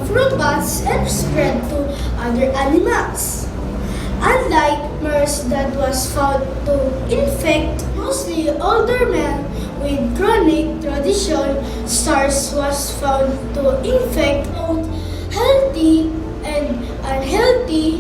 from bats and spread to other animals. Unlike MERS that was found to infect mostly older men with chronic condition, SARS was found to infect both healthy and unhealthy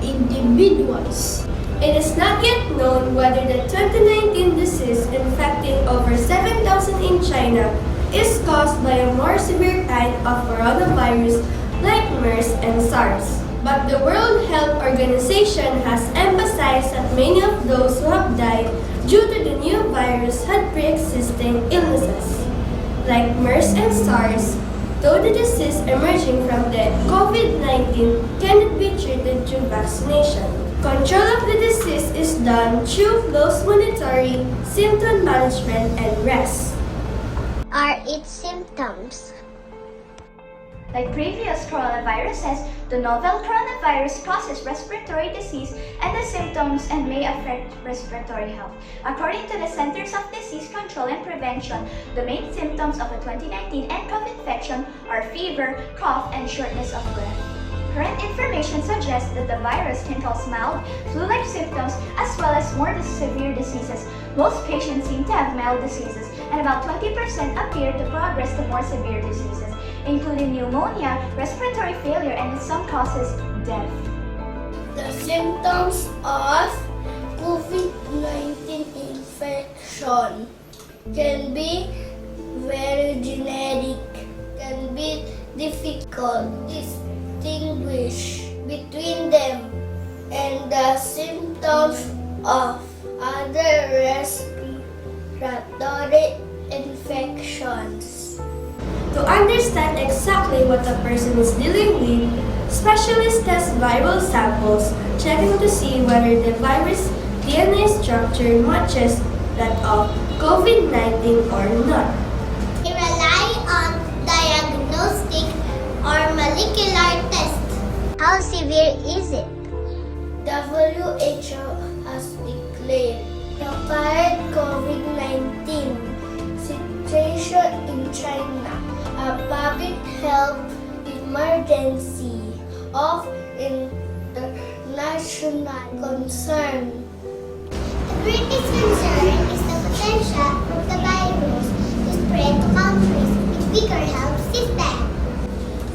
individuals. It is not yet known whether the 2019 disease infecting over 7,000 in China is caused by a more severe kind of coronavirus like MERS and SARS. But the World Health Organization has emphasized that many of those who have died due to the new virus had pre-existing illnesses. Like MERS and SARS, though the disease emerging from the COVID-19 cannot be treated through vaccination. Control of the disease is done through close monitoring, symptom management, and rest. Are its symptoms? Like previous coronaviruses, the novel coronavirus causes respiratory disease and the symptoms and may affect respiratory health. According to the Centers of Disease Control and Prevention, the main symptoms of a 2019 nCoV infection are fever, cough, and shortness of breath. Current information suggests that the virus can cause mild, flu-like symptoms as well as more severe diseases. Most patients seem to have mild diseases, and about 20% appear to progress to more severe diseases, including pneumonia, respiratory failure, and in some cases, death. The symptoms of COVID-19 infection can be very generic, can be difficult to distinguish between them and the symptoms of other respiratory infections. To understand exactly what a person is dealing with, specialists test viral samples, checking to see whether the virus DNA structure matches that of COVID-19 or not. They rely on diagnostic or molecular tests. How severe is it? WHO has declared the current COVID-19 situation in China a public health emergency of international concern. The greatest concern is the potential for the virus to spread to countries with weaker health systems.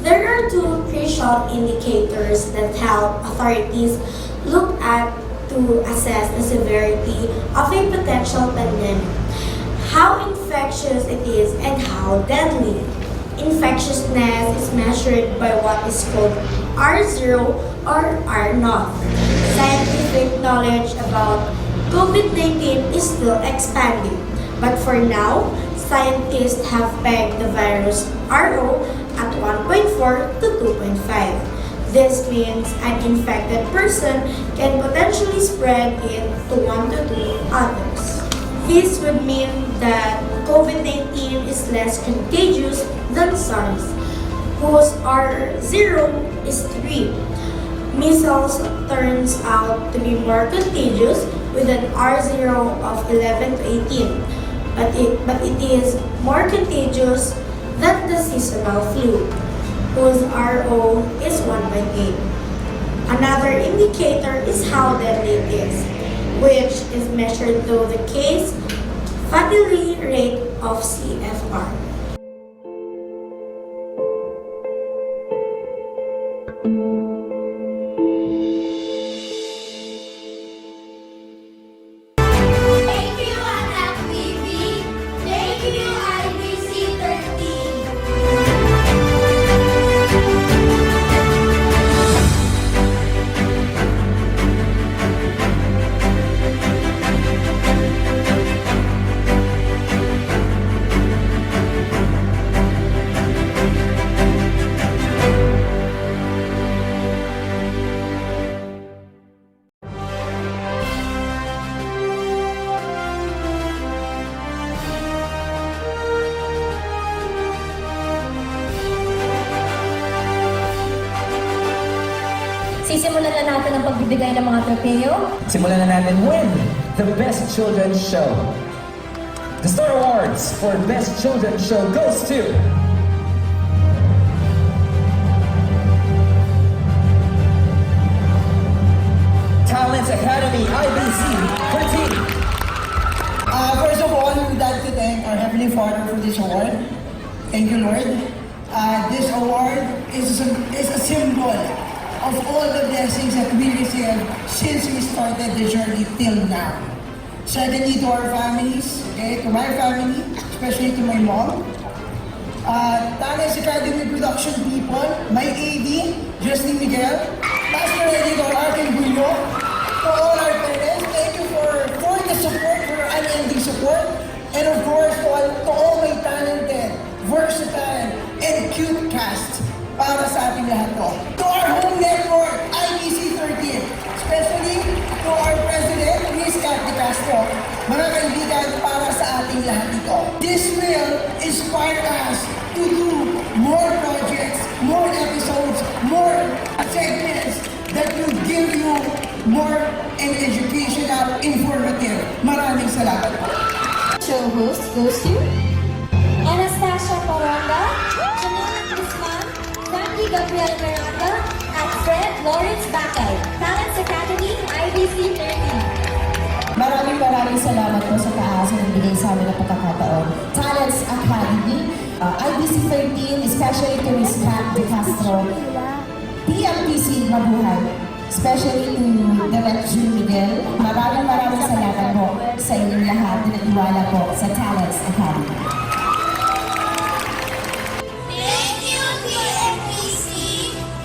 There are two crucial indicators that help authorities look at to assess the severity of a potential pandemic: how infectious it is and how deadly. Infectiousness is measured by what is called R0 or R0. Scientific knowledge about COVID-19 is still expanding, but for now, scientists have pegged the virus RO at 1.4 to 2.5. This means an infected person can potentially spread it to 1 to 2 others. This would mean that COVID-19 is less contagious than SARS, whose R0 is 3. Measles turns out to be more contagious with an R0 of 11 to 18, but it is more contagious than the seasonal flu, whose RO is 1.8. Another indicator is how deadly it is, which is measured through the case fatality rate of CFR. Thank you, Anak Bibi. Thank you, IBC 13. Sisimulan na natin ang pagbibigay ng mga tropeyo. Simulan na natin with the Best Children's Show. The Star Awards for Best Children's Show goes to Thank you, Lord. This award is a symbol of all the blessings that we received since we started the journey till now. Secondly, to our families, okay, to my family, especially to my mom, Talents Academy production people, my AD, Justin Miguel, Master Editor Arkin Guillo, to all our parents, thank you for the support, for your unending support, and of course, to all my talented, versatile, and cute cast para sa ating lahat to. To our home network, IBC 13, especially to our President, Miss Cathy Castro, mga kaibigan para sa ating lahat ito. This will inspire us to do more projects, more episodes, more segments that will give you more and educational, informative. Maraming salamat po. Show host goes to Anastasia Paronda, Janelle Guzman, Sandy Gabriel Miranda, at Fred Lawrence Bacay, Talents Academy, IBC 13. Maraming salamat po sa taas na nagbigay sa amin ng pagkakataon. Talents Academy, IBC 13, especially to Ms. Cathy Castro, TMPC Mabuhay, especially to Direct June Miguel. Maraming salamat po sa inyong lahat na nag-iwala po sa Talents Academy. Thank you, TMPC.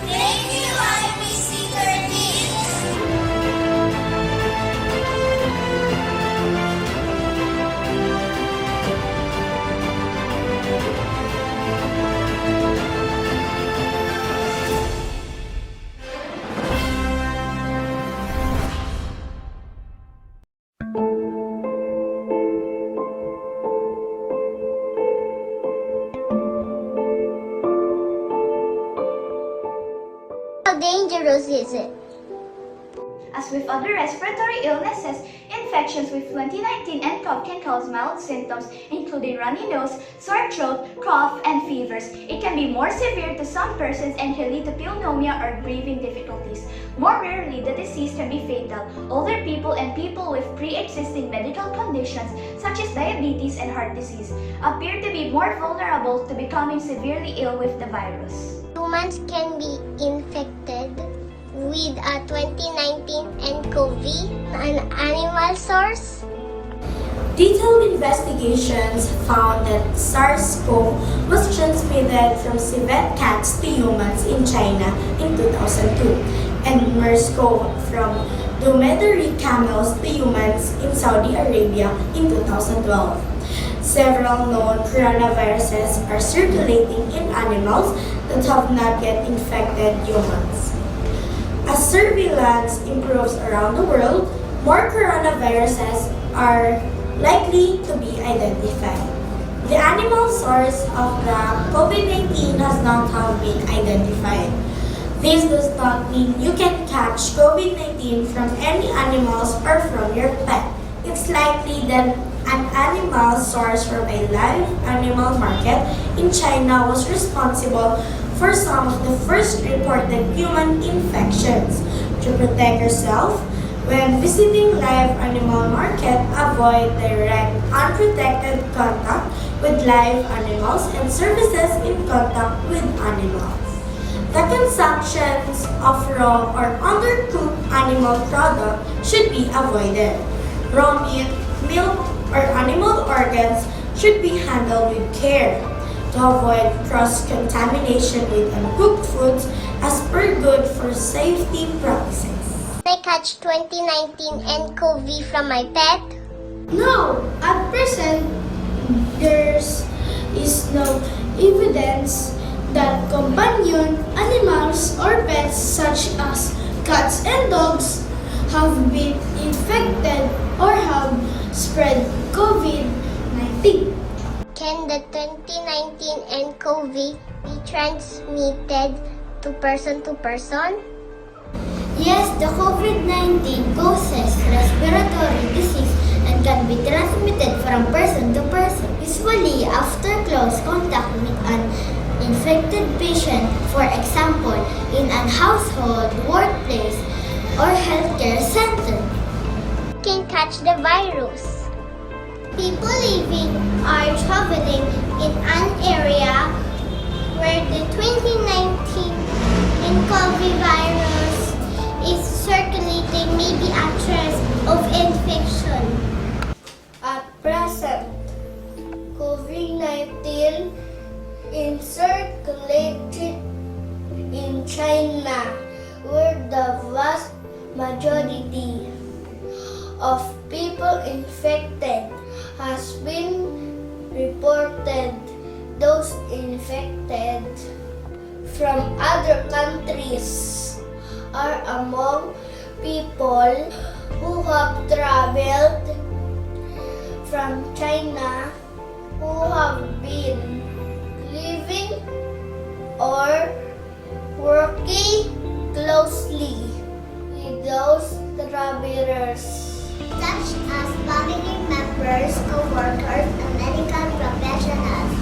Thank you, IBC 13. How dangerous is it? As with other respiratory illnesses, infections with 2019 nCoV can cause mild symptoms including runny nose, sore throat, cough, and fevers. It can be more severe to some persons and can lead to pneumonia or breathing difficulties. More rarely, the disease can be fatal. Older people and people with pre-existing medical conditions such as diabetes and heart disease appear to be more vulnerable to becoming severely ill with the virus. Humans can be infected with a 2019 nCoV, an animal source. Detailed investigations found that SARS-CoV was transmitted from civet cats to humans in China in 2002, and MERS-CoV from dromedary camels to humans in Saudi Arabia in 2012. Several known coronaviruses are circulating in animals that have not yet infected humans. As surveillance improves around the world, more coronaviruses are likely to be identified. The animal source of the COVID-19 has not been identified. This does not mean you can catch COVID-19 from any animals or from your pet. It's likely that an animal sourced from a live animal market in China was responsible for some of the first reported human infections. To protect yourself, when visiting live animal market, avoid direct, unprotected contact with live animals and services in contact with animals. The consumptions of raw or undercooked animal product should be avoided. Raw meat, milk, or animal organs should be handled with care to avoid cross-contamination with uncooked foods as per good for safety practices. Can I catch 2019 nCoV from my pet? No, at present, there is no evidence that companion animals or pets such as cats and dogs have been infected or have spread COVID-19. Can the 2019 nCoV be transmitted to person? Yes, the COVID-19 causes respiratory disease and can be transmitted from person to person, usually after close contact with an infected patient, for example, in a household, workplace, or healthcare center. Can catch the virus? People living are traveling in an area where the 2019 COVID virus is circulating, may be a threat of infection. At present, COVID-19 is circulating in China, where the vast majority of people infected has been reported. Those infected from other countries are among people who have traveled from China, who have been living or working closely with those travelers, Such as family members, co-workers, and medical professionals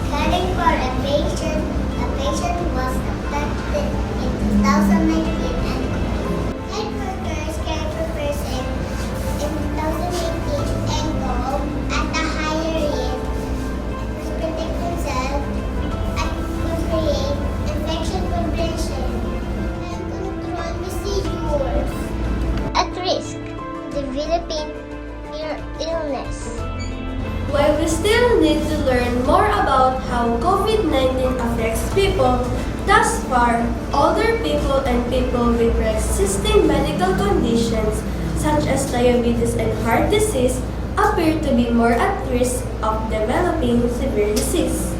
caring for a patient. The patient was affected in 2019 and health workers care for person in 2018 and go at a higher rate to protect themselves and to create infection prevention and control procedures. At risk, developing illness. While we still need to learn more about how COVID-19 affects people, thus far, older people and people with pre-existing medical conditions such as diabetes and heart disease appear to be more at risk of developing severe disease.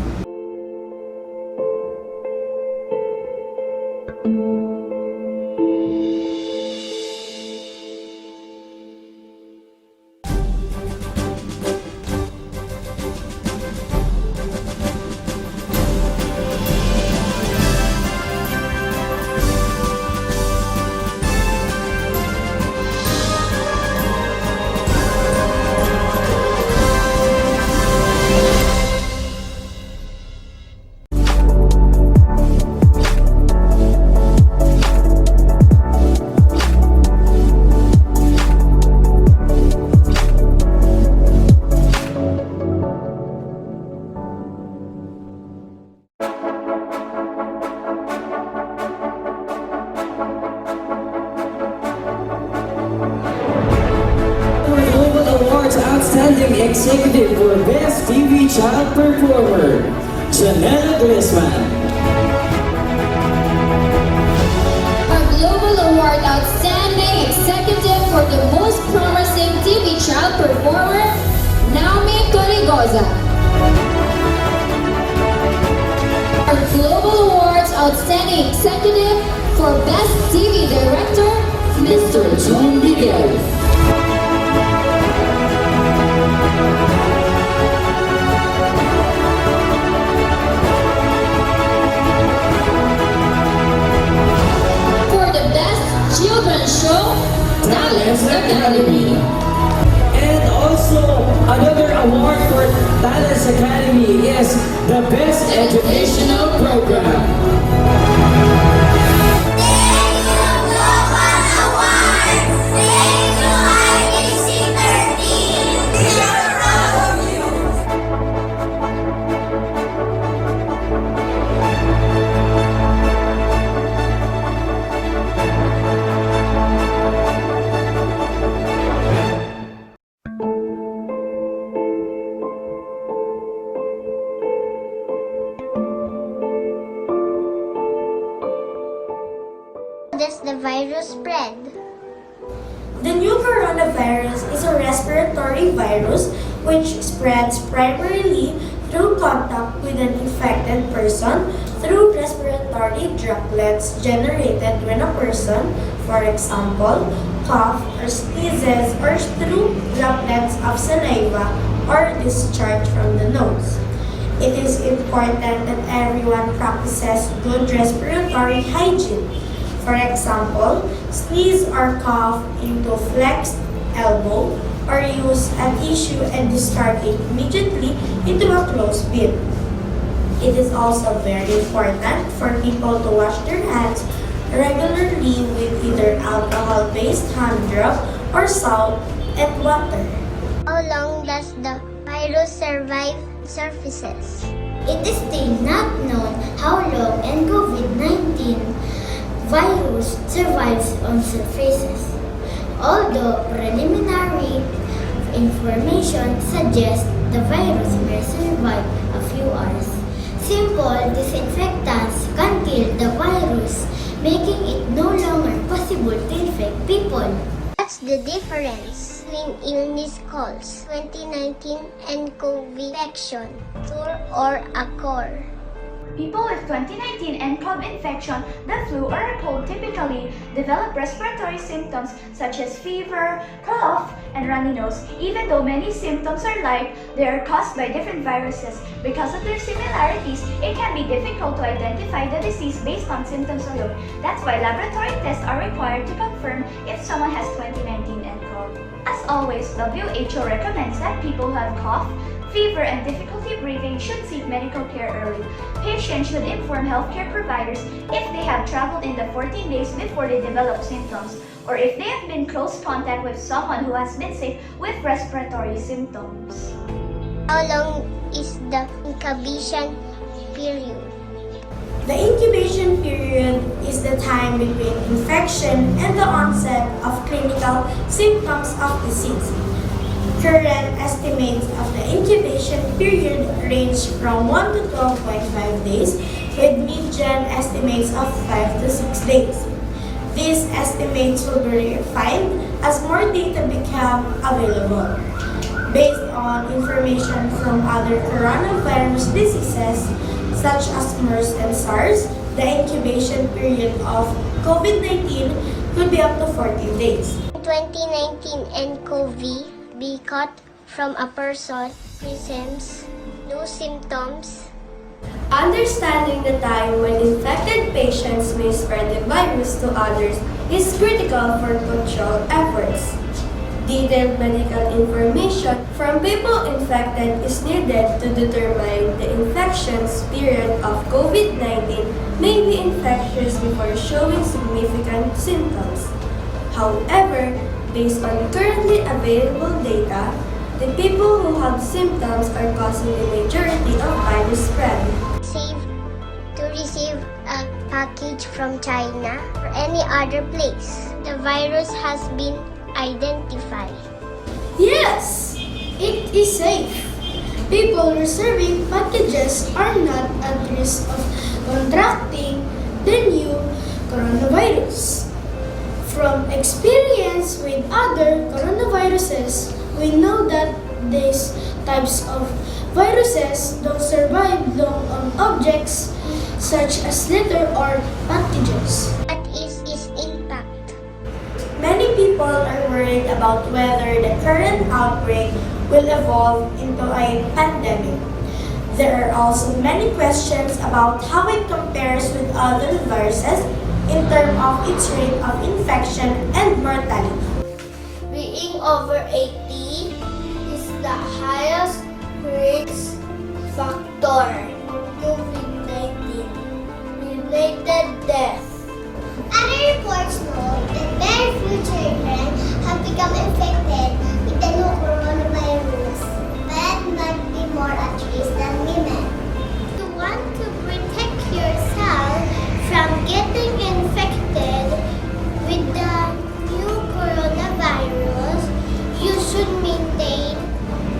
Outstanding Executive for Best TV Child Performer, Janelle Glisman. Our Global Award Outstanding Executive for the Most Promising TV Child Performer, Naomi Coligoza. Our Global Awards Outstanding Executive for Best TV Director, Mr. John Miguel. for the Best Children's Show, Talents Academy. And also, another award for Talents Academy is the Best Educational Program. Does the virus spread? The new coronavirus is a respiratory virus which spreads primarily through contact with an infected person through respiratory droplets generated when a person, for example, cough or sneezes, or through droplets of saliva or discharge from the nose. It is important that everyone practices good respiratory hygiene. For example, sneeze or cough into flexed elbow, or use a tissue and discard it immediately into a closed bin. It is also very important for people to wash their hands regularly with either alcohol-based hand rub or salt and water. How long does the virus surfaces. It is still not known how long and COVID-19 virus survives on surfaces. Although preliminary information suggests the virus may survive a few hours. Simple disinfectants can kill the virus, making it no longer possible to infect people. What's the difference between illness calls 2019 and COVID infection? Tour or occur? People with 2019 nCoV infection, the flu, or a cold typically develop respiratory symptoms such as fever, cough, and runny nose. Even though many symptoms are like, they are caused by different viruses. Because of their similarities, it can be difficult to identify the disease based on symptoms alone. That's why laboratory tests are required to confirm if someone has 2019 nCoV. As always, WHO recommends that people who have cough, fever, and difficulty breathing should seek medical care early. Patients should inform healthcare providers if they have traveled in the 14 days before they develop symptoms, or if they have been close contact with someone who has been sick with respiratory symptoms. How long is the incubation period? The incubation period is the time between infection and the onset of clinical symptoms of disease. Current estimates of the incubation period range from 1 to 12.5 days, with median estimates of 5 to 6 days. These estimates will be refined as more data become available. Based on information from other coronavirus diseases, such as MERS and SARS, the incubation period of COVID-19 could be up to 14 days. 2019 nCoV be caught from a person presents no symptoms. Understanding the time when infected patients may spread the virus to others is critical for control efforts. Detailed medical information from people infected is needed to determine the infection's period of COVID-19 may be infectious before showing significant symptoms. However, based on currently available data, the people who have symptoms are causing the majority of virus spread. Safe to receive a package from China or any other place. The virus has been identified. Yes, it is safe. People receiving packages are not at risk of contracting the new coronavirus. From experience with other coronaviruses, we know that these types of viruses don't survive long on objects such as litter or packages. What is its impact? Many people are worried about whether the current outbreak will evolve into a pandemic. There are also many questions about how it compares with other viruses in terms of its rate of infection and mortality. Being over 80 is the highest risk factor. COVID-19 related death. Other reports note that very few children have become infected with the new coronavirus. Men might be more at risk than women. You want to protect yourself from getting infected with the new coronavirus, you should maintain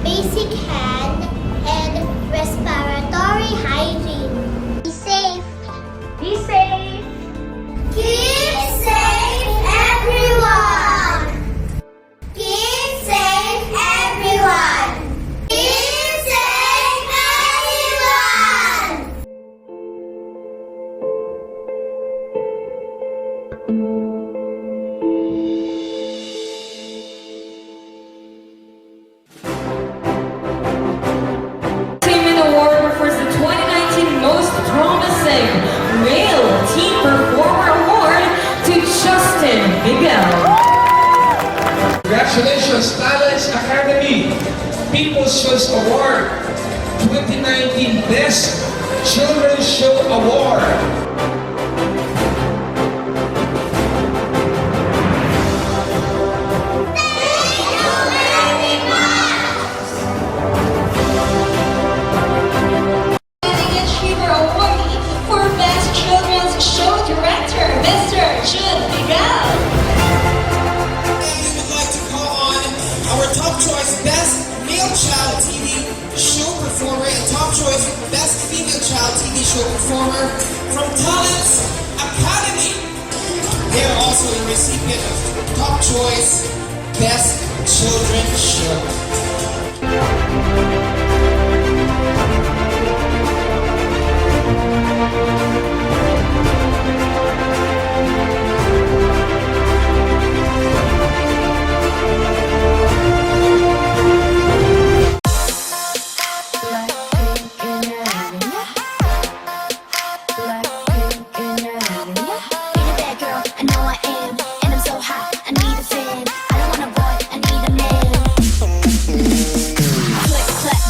basic hand and respiratory hygiene. Be safe. Be safe! Keep safe, everyone! Keep safe, everyone! Keep safe, everyone! Entertainment Award refers to 2019 Most Promising Male Teen Performer Award to Justin Miguel. Congratulations, Talents Academy People's Choice Award 2019 Best Children's Show Award. recipient of Top Choice Best Children's Show. I know I am, and I'm so hot, I need a fan. I don't want a boy, I need a man. Click, clap,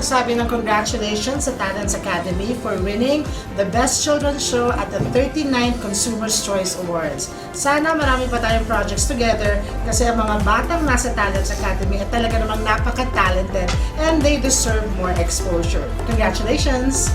magsabi ng congratulations sa Talents Academy for winning the Best Children's Show at the 39th Consumer's Choice Awards. Sana marami pa tayong projects together kasi ang mga batang nasa Talents Academy ay talaga namang napaka-talented and they deserve more exposure. Congratulations!